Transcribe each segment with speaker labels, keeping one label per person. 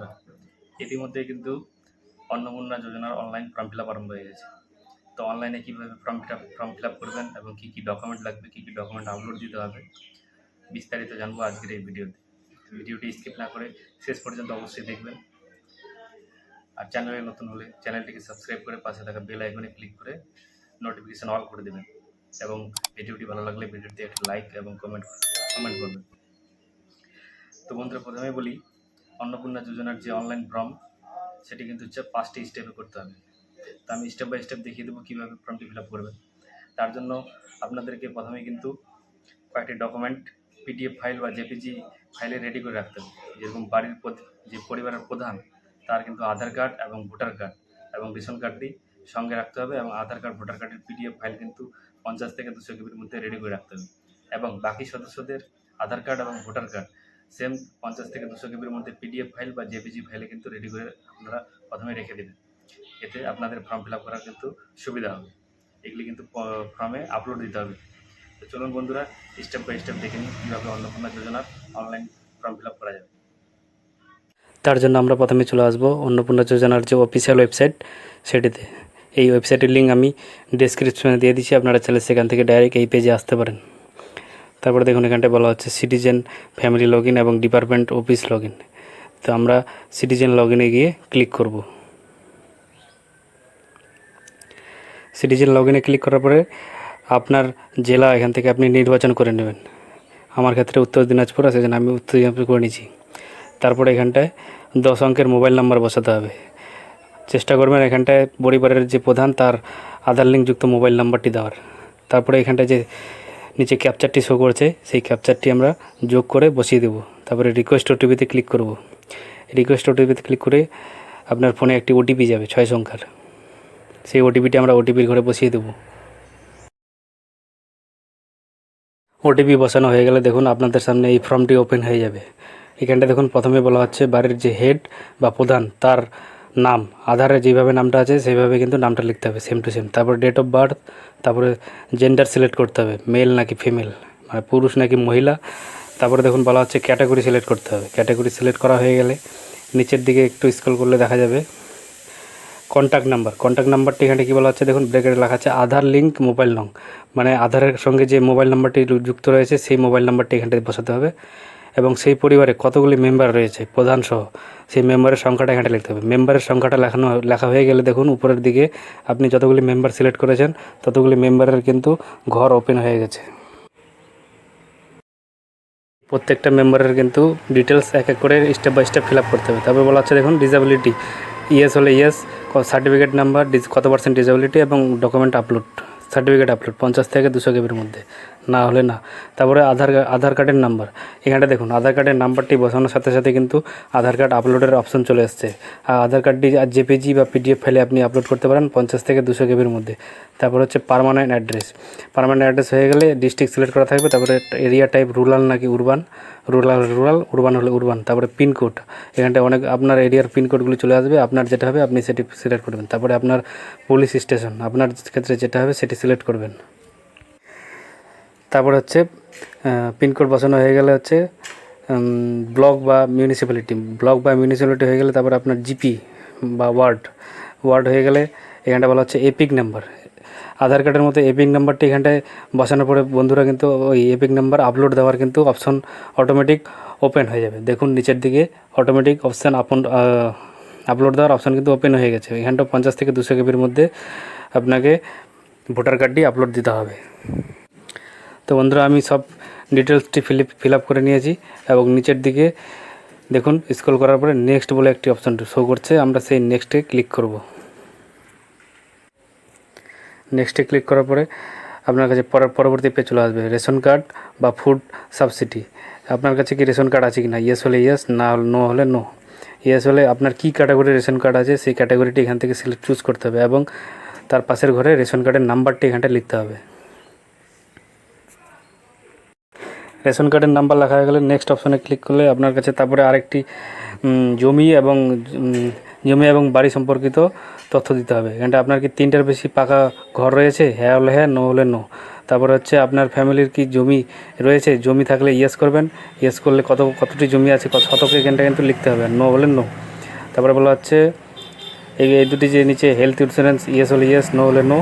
Speaker 1: বন্ধুরা, ইতিমধ্যে কিন্তু অন্নপূর্ণা যোজনার অনলাইন ফর্ম ফিল আপ আরম্ভ হয়ে গেছে। তো অনলাইনে কীভাবে ফর্ম ফিল আপ করবেন এবং কী কী ডকুমেন্ট লাগবে, কী কী ডকুমেন্ট আপলোড দিতে হবে, বিস্তারিত জানবো আজকের এই ভিডিওতে। ভিডিওটি স্কিপ না করে শেষ পর্যন্ত অবশ্যই দেখবেন। আর চ্যানেলে নতুন হলে চ্যানেলটিকে সাবস্ক্রাইব করে পাশে থাকা বেল আইকনে ক্লিক করে নোটিফিকেশান অল করে দেবেন এবং ভিডিওটি ভালো লাগলে ভিডিওটি একটা লাইক এবং কমেন্ট করবেন। তো বন্ধুরা, প্রথমে বলি, অন্নপূর্ণা যোজনার যে অনলাইন ফর্ম সেটি কিন্তু হচ্ছে 5টি স্টেপে করতে হবে। তো আমি স্টেপ বাই স্টেপ দেখিয়ে দেবো কীভাবে ফর্মটি ফিল আপ করবেন। তার জন্য আপনাদেরকে প্রথমে কিন্তু কয়েকটি ডকুমেন্ট পিডিএফ ফাইল বা জেপিজি ফাইলে রেডি করে রাখতে হবে। যেরকম বাড়ির যে পরিবারের প্রধান, তার কিন্তু আধার কার্ড এবং ভোটার কার্ড এবং রেশন কার্ডটি সঙ্গে রাখতে হবে, এবং আধার কার্ড ভোটার কার্ডের পিডিএফ ফাইল কিন্তু 50 থেকে 200 কেবির মধ্যে রেডি করে রাখতে হবে। এবং বাকি সদস্যদের আধার কার্ড এবং ভোটার কার্ড সেম 50 থেকে 200 কেবির মধ্যে পিডিএফ ফাইল বা জেপিজি ফাইলে কিন্তু রেডি করে আপনারা প্রথমে রেখে দেবেন। এতে আপনাদের ফর্ম ফিল আপ করার কিন্তু সুবিধা হবে। এগুলি কিন্তু ফর্মে আপলোড দিতে হবে। তো চলুন বন্ধুরা, স্টেপ বাই স্টেপ দেখে নিই কীভাবে অন্নপূর্ণা যোজনার অনলাইন ফর্ম ফিল আপ করা যাবে।
Speaker 2: তার জন্য আমরা প্রথমে চলে আসবো অন্নপূর্ণা যোজনার যে অফিসিয়াল ওয়েবসাইট সেটিতে। এই ওয়েবসাইটের লিঙ্ক আমি ডেসক্রিপশনে দিয়ে দিচ্ছি, আপনারা চাইলে সেখান থেকে ডাইরেক্ট এই পেজে আসতে পারেন। তারপরে দেখুন এখানটায় বলা হচ্ছে সিটিজেন ফ্যামিলি লগ ইন এবং ডিপার্টমেন্ট অফিস লগ ইন। তো আমরা সিটিজেন লগ ইনে গিয়ে ক্লিক করব। সিটিজেন লগ ইনে ক্লিক করার পরে আপনার জেলা এখান থেকে আপনি নির্বাচন করে নেবেন। আমার ক্ষেত্রে উত্তর দিনাজপুর আছে, সেজন্য আমি উত্তর দিনাজপুর করে নিয়েছি। তারপরে এখানটায় 10 অঙ্কের মোবাইল নাম্বার বসাতে হবে। চেষ্টা করবেন এখানটায় পরিবারের যে প্রধান তার আধার লিঙ্কযুক্ত মোবাইল নাম্বারটি দেওয়ার। তারপরে এখানটায় যে নিচে ক্যাপচারটি শো করছে সেই ক্যাপচারটি আমরা যোগ করে বসিয়ে দেব। তারপরে রিকোয়েস্ট ওটিপিতে ক্লিক করব। রিকোয়েস্ট ওটিপিতে ক্লিক করে আপনার ফোনে একটি ওটিপি যাবে 6 সংখ্যার। সেই ওটিপিটি আমরা ওটিপির ঘরে বসিয়ে দেব। ওটিপি বসানো হয়ে গেলে দেখুন আপনাদের সামনে এই ফর্মটি ওপেন হয়ে যাবে। এখানটা দেখুন প্রথমে বলা হচ্ছে বাড়ির যে হেড বা প্রধান তার নাম, আধারে যেভাবে নামটা আছে সেইভাবে কিন্তু নামটা লিখতে হবে সেম টু সেম। তারপর ডেট অফ বার্থ, তারপরে জেন্ডার সিলেক্ট করতে হবে, মেল নাকি ফিমেল, মানে পুরুষ নাকি মহিলা। তারপরে দেখুন বলা হচ্ছে ক্যাটাগরি সিলেক্ট করতে হবে। ক্যাটাগরি সিলেক্ট করা হয়ে গেলে নিচের দিকে একটু স্ক্রল করলে দেখা যাবে কন্ট্যাক্ট নাম্বারটি এখানে কী বলা হচ্ছে দেখুন ব্র্যাকেটে লেখা আছে আধার লিঙ্ক মোবাইল নং, মানে আধারের সঙ্গে যে মোবাইল নাম্বারটি যুক্ত রয়েছে সেই মোবাইল নাম্বারটি এখানটায় বসাতে হবে। এবং সেই পরিবারে কতগুলি মেম্বার রয়েছে প্রধান সহ সেই মেম্বারের সংখ্যাটা এখানে লিখতে হবে। মেম্বারের সংখ্যাটা লেখা হয়ে গেলে দেখুন উপরের দিকে আপনি যতগুলি মেম্বার সিলেক্ট করেছেন ততগুলি মেম্বারের কিন্তু ঘর ওপেন হয়ে গেছে। প্রত্যেকটা মেম্বারের কিন্তু ডিটেলস এক এক করে step by step fill up করতে হবে। তারপর বলা হচ্ছে দেখুন ডিসেবিলিটি, ইয়েস হলে ইয়েস, সার্টিফিকেট নাম্বার, কত % ডিসেবিলিটি এবং ডকুমেন্ট আপলোড, সার্টিফিকেট আপলোড 50 থেকে 200 কেবির মধ্যে, না হলে না। তারপরে আধার কার্ডের নাম্বার, এখানটা দেখুন আধার কার্ডের নাম্বারটি বসানোর সাথে সাথে কিন্তু আধার কার্ড আপলোডের অপশন চলে এসছে। আর আধার কার্ডটি জেপিজি বা পিডিএফ ফাইলে আপনি আপলোড করতে পারেন 50 থেকে 200 কেবির মধ্যে। তারপর হচ্ছে পার্মানেন্ট অ্যাড্রেস হয়ে গেলে ডিস্ট্রিক্ট সিলেক্ট করা থাকবে। তারপরে এরিয়া টাইপ রুরাল নাকি উরবান, উরবান হলে উরবান। তারপরে পিনকোড, এখানটায় অনেক আপনার এরিয়ার পিনকোডগুলি চলে আসবে, আপনার যেটা হবে আপনি সেটি সিলেক্ট করবেন। তারপরে আপনার পুলিশ স্টেশন আপনার ক্ষেত্রে যেটা হবে সেটি সিলেক্ট করবেন। তারপর হচ্ছে পিনকোড বসানো হয়ে গেলে হচ্ছে ব্লক বা মিউনিসিপ্যালিটি হয়ে গেলে তারপর আপনার জিপি বা ওয়ার্ড হয়ে গেলে এখানটা বলা হচ্ছে এপিক নাম্বার। আধার কার্ডের মতো এপিক নাম্বারটি এখানটায় বসানোর পরে বন্ধুরা কিন্তু ওই এপিক নাম্বার আপলোড দেওয়ার কিন্তু অপশন অটোমেটিক ওপেন হয়ে যাবে। দেখুন নিচের দিকে অটোমেটিক অপশান আপলোড দেওয়ার অপশান কিন্তু ওপেন হয়ে গেছে। এখানটা 50 থেকে 200 কেবির মধ্যে আপনাকে ভোটার কার্ডটি আপলোড দিতে হবে। তো বন্ধুরা, আমি সব ডিটেলসটি ফিল আপ করে নিয়েছি এবং নিচের দিকে দেখুন স্ক্রল করার পরে নেক্সট বলে একটি অপশান শো করছে, আমরা সেই নেক্সটে ক্লিক করব। নেক্সটে ক্লিক করার পরে আপনার কাছে পরবর্তী পেজ চলে আসবে রেশন কার্ড বা ফুড সাবসিডি। আপনার কাছে কি রেশন কার্ড আছে কি না, ইয়েস হলে ইয়েস, না নো হলে নো। ইয়েস হলে আপনার কী ক্যাটাগরির রেশন কার্ড আছে সেই ক্যাটাগরিটি এখান থেকে চুজ করতে হবে এবং তার পাশের ঘরে রেশন কার্ডের নাম্বারটি এখানটা লিখতে হবে। রেশন কার্ডের নাম্বার লেখা হয়ে গেলে নেক্সট অপশনে ক্লিক করলে আপনার কাছে তারপরে আরেকটি জমি এবং বাড়ি সম্পর্কিত তথ্য দিতে হবে। এখানটা আপনার কি 3টার বেশি পাকা ঘর রয়েছে, হ্যাঁ হলে হ্যাঁ, নো হলে নো। তারপরে হচ্ছে আপনার ফ্যামিলির কি জমি রয়েছে, জমি থাকলে ইয়েস করবেন, ইয়েস করলে কতটি জমি আছে, কত শতক এখানটা কিন্তু লিখতে হবে, নো হলে নো। তারপরে বলা হচ্ছে এই দুটি যে নিচে হেলথ ইন্স্যুরেন্স, ইয়েস হলে ইয়েস, নো হলে নো,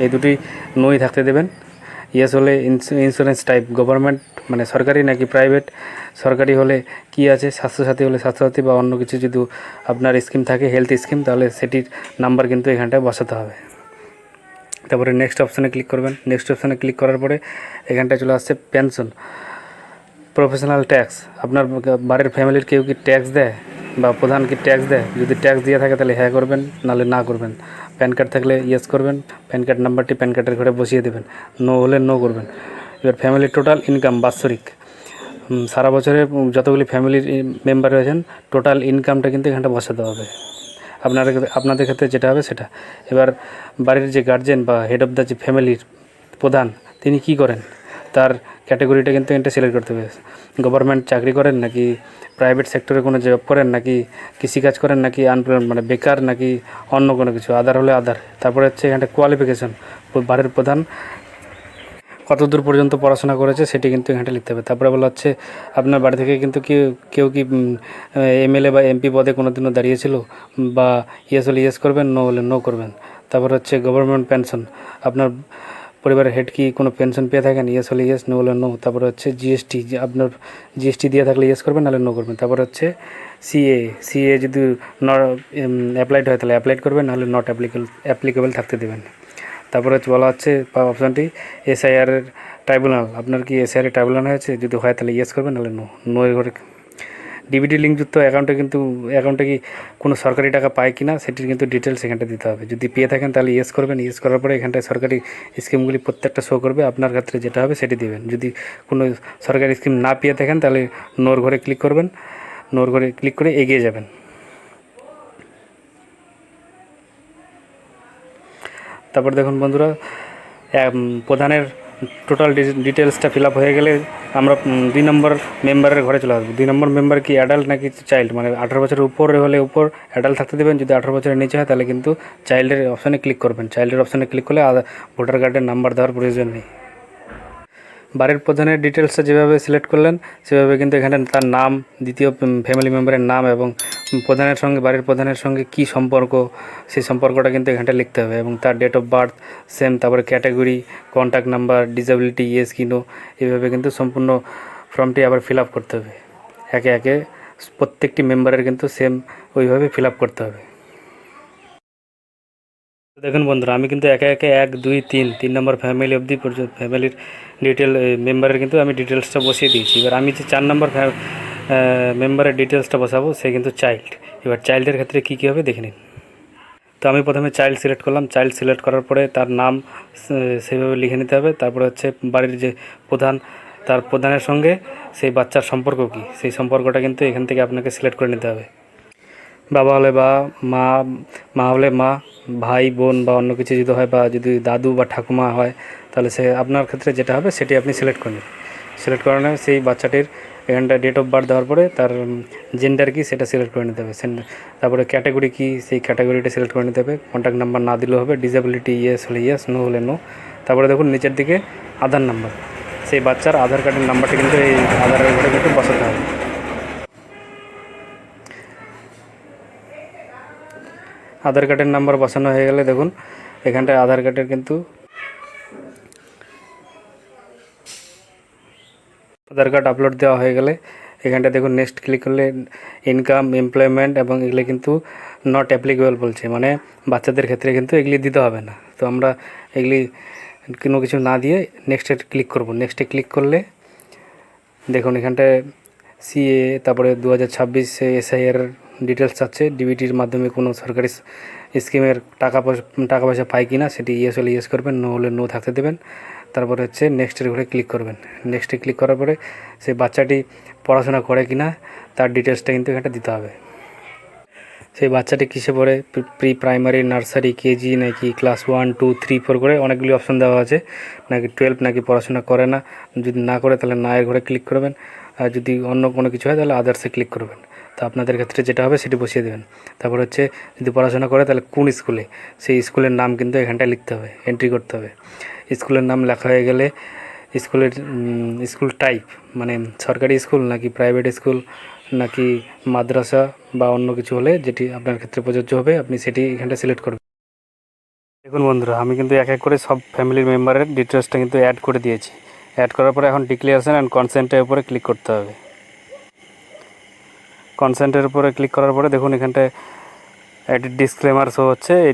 Speaker 2: এই দুটি নোই থাকতে দেবেন। ইয়েস হলে ইন্স্যুরেন্স টাইপ গভর্নমেন্ট মানে সরকারি নাকি প্রাইভেট, সরকারি হলে কি আছে, স্বাস্থ্যসাথী হলে স্বাস্থ্যসাথী বা অন্য কিছু যদি আপনার স্কিম থাকে হেলথ স্কিম, তাহলে সেটির নাম্বার কিন্তু এখানটায় বসাতে হবে। তারপরে নেক্সট অপশানে ক্লিক করবেন। নেক্সট অপশানে ক্লিক করার পরে এখানটায় চলে আসছে পেনশন, প্রফেশনাল ট্যাক্স। আপনার বাড়ির ফ্যামিলির কেউ কি ট্যাক্স দেয় বা প্রধান কি ট্যাক্স দেয়? যদি ট্যাক্স দিয়ে থাকে তাহলে হ্যাঁ করবেন, নাহলে না করবেন। প্যান কার্ড থাকলে ইয়েস করবেন, প্যান কার্ড নাম্বারটি প্যান কার্ডের ঘরে বসিয়ে দেবেন, নো হলে নো করবেন। এবার ফ্যামিলির টোটাল ইনকাম বাৎসরিক, সারা বছরে যতগুলি ফ্যামিলির মেম্বার রয়েছেন টোটাল ইনকামটা কিন্তু এখানটা বসাতে হবে। আপনাদের ক্ষেত্রে যেটা হবে সেটা। এবার বাড়ির যে গার্জেন বা হেড অফ দ্য যে ফ্যামিলির প্রধান, তিনি কি করেন তার ক্যাটাগরিটা কিন্তু এটা সিলেক্ট করতে হবে। গভর্নমেন্ট চাকরি করেন নাকি প্রাইভেট সেক্টরে কোনো জব করেন নাকি কৃষিকাজ করেন নাকি আনএমপ্লয়েড মানে বেকার নাকি অন্য কোনো কিছু, আদার হলে আদার। তারপরে হচ্ছে এখানটা কোয়ালিফিকেশন, বাড়ির প্রধান কত দূর পর্যন্ত পড়াশোনা করেছে সেটি কিন্তু এখানটা লিখতে হবে। তারপরে বলা হচ্ছে আপনার বাড়ি থেকে কিন্তু কেউ কি এমএলএ বা এমপি পদে কোনো দিনও দাঁড়িয়েছিল, বা ইয়েস হলে ইয়েস করবেন, নো হলে নো করবেন। তারপর হচ্ছে গভর্নমেন্ট পেনশন, আপনার পরিবারের হেড কি কোনো পেনশন পেয়ে থাকেন, ইয়েস হলে ইয়েস, নো হলে নো। তারপরে হচ্ছে জিএসটি, যে আপনার জিএসটি দিয়ে থাকলে ইয়েস করবেন, নাহলে নো করবেন। তারপর হচ্ছে সিএ যদি অ্যাপ্লাইড হয় তাহলে অ্যাপ্লাইড করবেন, নাহলে নট অ্যাপ্লিকেবল থাকতে দেবেন। তারপরে হচ্ছে বলা হচ্ছে অপশানটি এসআইআর ট্রাইব্যুনাল, আপনার কি এসআইআর ট্রাইব্যুনাল হয়েছে, যদি হয় তাহলে ইয়েস করবেন, নাহলে নো। নো এর ঘরে ডিবিটি লিঙ্কযুক্ত অ্যাকাউন্টে কি কোনো সরকারি টাকা পায় কি না সেটির কিন্তু ডিটেলস এখানটা দিতে হবে। যদি পেয়ে থাকেন তাহলে ইয়েস করবেন, ইয়েস করার পরে এখানটায় সরকারি স্কিমগুলি প্রত্যেকটা শো করবে, আপনার ক্ষেত্রে যেটা হবে সেটি দেবেন। যদি কোনো সরকারি স্কিম না পেয়ে থাকেন তাহলে নোর ঘরে ক্লিক করবেন, নোর ঘরে ক্লিক করে এগিয়ে যাবেন। তারপর দেখুন বন্ধুরা, প্রধানের টোটাল ডিটেলসটা ফিল আপ হয়ে গেলে আমরা 2 নম্বর মেম্বারের ঘরে চলে আসবো। 2 নম্বর মেম্বার কি অ্যাডাল্ট নাকি চাইল্ড, মানে 18 বছরের উপরে হলে উপর অ্যাডাল্ট থাকতে দেবেন, যদি 18 বছরের নিচে হয় তাহলে কিন্তু চাইল্ডের অপশানে ক্লিক করবেন। চাইল্ডের অপশানে ক্লিক করলে ভোটার কার্ডের নাম্বার দেওয়ার প্রয়োজন নেই। বাড়ির প্রধানের ডিটেলসটা যেভাবে সিলেক্ট করলেন সেভাবে কিন্তু এখানে তার নাম, দ্বিতীয় ফ্যামিলি মেম্বারের নাম এবং প্রধানের সঙ্গে বাড়ির প্রধানের সঙ্গে কী সম্পর্ক সেই সম্পর্কটা কিন্তু এখানটা লিখতে হবে, এবং তার ডেট অফ বার্থ সেম, তারপরে category, contact number, disability, yes কি নো, এইভাবে কিন্তু সম্পূর্ণ ফর্মটি আবার ফিল আপ করতে হবে। একে একে প্রত্যেকটি মেম্বারের কিন্তু সেম ওইভাবে ফিল আপ করতে হবে। দেখুন বন্ধুরা, আমি কিন্তু একে একে 1 2 3 নম্বর ফ্যামিলি অবধি পর্যন্ত ফ্যামিলির মেম্বারের কিন্তু আমি ডিটেলসটা বসিয়ে দিয়েছি। এবার আমি যে 4 নম্বর মেম্বারের ডিটেলসটা বসাবো সে কিন্তু চাইল্ড। এবার চাইল্ডের ক্ষেত্রে কী কী হবে দেখে নিন। তো আমি প্রথমে চাইল্ড সিলেক্ট করলাম। চাইল্ড সিলেক্ট করার পরে তার নাম সেইভাবে লিখে নিতে হবে। তারপরে হচ্ছে বাড়ির যে প্রধান, তার প্রধানের সঙ্গে সেই বাচ্চার সম্পর্ক কী সেই সম্পর্কটা কিন্তু এখান থেকে আপনাকে সিলেক্ট করে নিতে হবে। বাবা হলে বা মা হলে মা, ভাই বোন বা অন্য কিছু যদি হয়, বা যদি দাদু বা ঠাকুমা হয় তাহলে সে আপনার ক্ষেত্রে যেটা হবে সেটি আপনি সিলেক্ট করে নেবেন। সিলেক্ট করানো সেই বাচ্চাটির এখানটা ডেট অফ বার্থ দেওয়ার পরে তার জেন্ডার কি সেটা সিলেক্ট করে নিতে হবে। তারপরে ক্যাটাগরি কি সেই ক্যাটাগরিটা সিলেক্ট করে নিতে হবে। কন্ট্যাক্ট নাম্বার না দিলেও হবে। ডিসেবিলিটি ইয়েস হলে ইয়েস, নো হলে নো। তারপরে দেখুন নিচের দিকে আধার নাম্বার, সেই বাচ্চার আধার কার্ডের নাম্বারটা কিন্তু এই আধারের ঘরে কিন্তু বসাতে হবে। আধার কার্ডের নাম্বার বসানো হয়ে গেলে দেখুন এখানটায় আধার কার্ডের কিন্তু আধার কার্ড আপলোড দেওয়া হয়ে গেলে এখানটা দেখুন নেক্সট ক্লিক করলে ইনকাম, এমপ্লয়মেন্ট এবং এগুলি কিন্তু নট অ্যাপ্লিকেবল বলছে, মানে বাচ্চাদের ক্ষেত্রে কিন্তু এগুলি দিতে হবে না। তো আমরা এগুলি কোনো কিছু না দিয়ে নেক্সটে ক্লিক করব। নেক্সটে ক্লিক করলে দেখুন এখানটায় সিএ, তারপরে 2026 এসআইআর ডিটেলস আছে, ডিবিটির মাধ্যমে কোনো সরকারি স্কিমের টাকা পয়সা পায় কি না সেটি ইয়েস হলে ইয়েস করবেন, নো হলে নো থাকতে দেবেন। তারপরে হচ্ছে নেক্সটের ঘরে ক্লিক করবেন। নেক্সটে ক্লিক করার পরে সেই বাচ্চাটি পড়াশোনা করে কি না তার ডিটেলসটা কিন্তু এখানটা দিতে হবে। সেই বাচ্চাটি কিসে পড়ে, প্রি প্রাইমারি, নার্সারি, কেজি নাকি ক্লাস 1 2 3 4 করে অনেকগুলি অপশান দেওয়া আছে, নাকি 12 নাকি পড়াশোনা করে না। যদি না করে তাহলে না এর ঘরে ক্লিক করবেন, আর যদি অন্য কোনো কিছু হয় তাহলে আদার্সে ক্লিক করবেন। তো আপনাদের ক্ষেত্রে যেটা হবে সেটি বসিয়ে দেবেন। তারপর হচ্ছে যদি পড়াশোনা করে তাহলে কোন স্কুলে, সেই স্কুলের নাম কিন্তু এখানটায় লিখতে হবে, এন্ট্রি করতে হবে। স্কুলের নাম লেখা হয়ে গেলে স্কুল টাইপ, মানে সরকারি স্কুল নাকি প্রাইভেট স্কুল নাকি মাদ্রাসা বা অন্য কিছু হলে যেটি আপনার ক্ষেত্রে প্রযোজ্য হবে আপনি সেটি এখানটা সিলেক্ট করবেন। দেখুন বন্ধুরা, আমি কিন্তু এক এক করে সব ফ্যামিলির মেম্বারের ডিটেলসটা কিন্তু অ্যাড করে দিয়েছি। অ্যাড করার পরে এখন ডিক্লিয়ারেশন অ্যান্ড কনসেন্টের উপরে ক্লিক করতে হবে। কনসেন্টের উপরে ক্লিক করার পরে দেখুন এখানটায় এডিট ডিসক্লেমার শো হচ্ছে। এই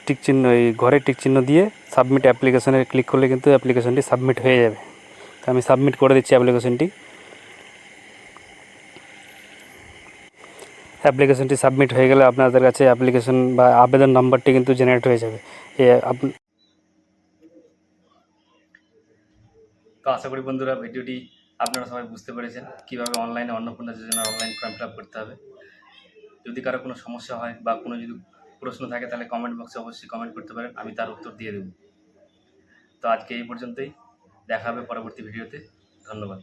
Speaker 2: টিক চিহ্ন, এই ঘরে টিক চিহ্ন দিয়ে সাবমিট অ্যাপ্লিকেশনে ক্লিক করলে কিন্তু অ্যাপ্লিকেশনটি সাবমিট হয়ে যাবে। তো আমি সাবমিট করে দিচ্ছি অ্যাপ্লিকেশনটি। অ্যাপ্লিকেশনটি সাবমিট হয়ে গেলে আপনাদের কাছে অ্যাপ্লিকেশন বা আবেদন নাম্বারটি কিন্তু জেনারেট হয়ে যাবে।
Speaker 1: তো আশা করি বন্ধুরা ভিডিওটি আপনারা সবাই বুঝতে পেরেছেন কীভাবে অনলাইনে অন্নপূর্ণা যোজনার অনলাইন ফর্ম ফিল আপ করতে হবে। যদি কারো কোনো সমস্যা হয় বা কোনো যদি প্রশ্ন থাকে তাহলে কমেন্ট বক্সে অবশ্যই কমেন্ট করতে পারেন, আমি তার উত্তর দিয়ে দেব। তো আজকে এই পর্যন্তই, দেখা হবে পরবর্তী ভিডিওতে। ধন্যবাদ।